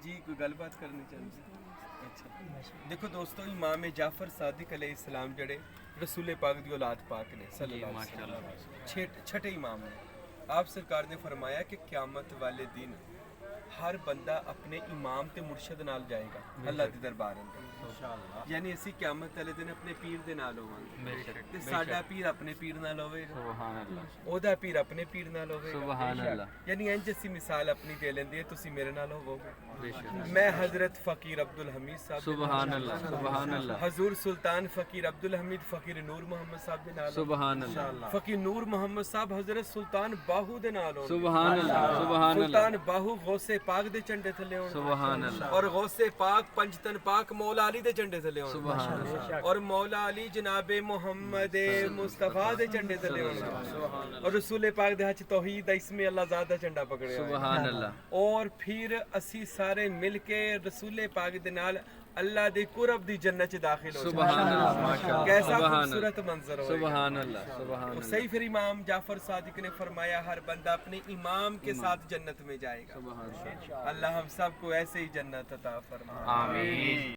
جی کوئی گل بات کرنی چاہتے؟ اچھا دیکھو دوستو امام جعفر صادق علیہ السلام جڑے رسول پاک دی اولاد پاک نے صلی اللہ علیہ وسلم چھٹے امام نے. آپ سرکار نے فرمایا کہ قیامت والے دن ہر بندہ اپنے امام تے مرشد نال جائے گا اللہ دے دربار اندر. یعنی اسی قیامت والے دن اپنے پیر دے نال ہوواں گے تے ساڈا پیر اپنے پیر نال ہوے گا, سبحان اللہ, او دا پیر اپنے پیر نال ہوے گا, سبحان اللہ. یعنی انج اسی مثال اپنی دے لیندے تسی میرے نال ہوو گے. میں حضرت فقیر عبدالحمید صاحب, سبحان اللہ, سبحان اللہ, حضور سلطان فقیر عبدالحمید فقیر نور محمد صاحب دے نال, سبحان اللہ, فقیر نور محمد صاحب حضرت سلطان باہو دے نال ہون, سبحان اللہ, سبحان اللہ, سلطان باہو غوث پاک دے جھنڈے تھلے ہون, سبحان اللہ, اور غوث پاک پنجتن پاک مولا علی دے جھنڈے تھلے ہون, سبحان اللہ, اور مولا علی جناب محمد مصطفیٰ دے جھنڈے تھلے ہون, سبحان اللہ, اور رسول پاک دے ہاتھ توحید اسم اللہ ذات دا جھنڈا پکڑے, سبحان اللہ. اور پھر اسی سارے مل کے رسول پاک دے نال اللہ دی قرب دی جنت چ داخل ہو, سبحان اللہ. کیسا خوبصورت منظر ہو, سبحان اللہ, سبحان اللہ. صحیح پھر امام جعفر صادق نے فرمایا ہر بندہ اپنے امام کے ساتھ جنت میں جائے گا. اللہ ہم سب کو ایسے ہی جنت عطا فرمائے, آمین.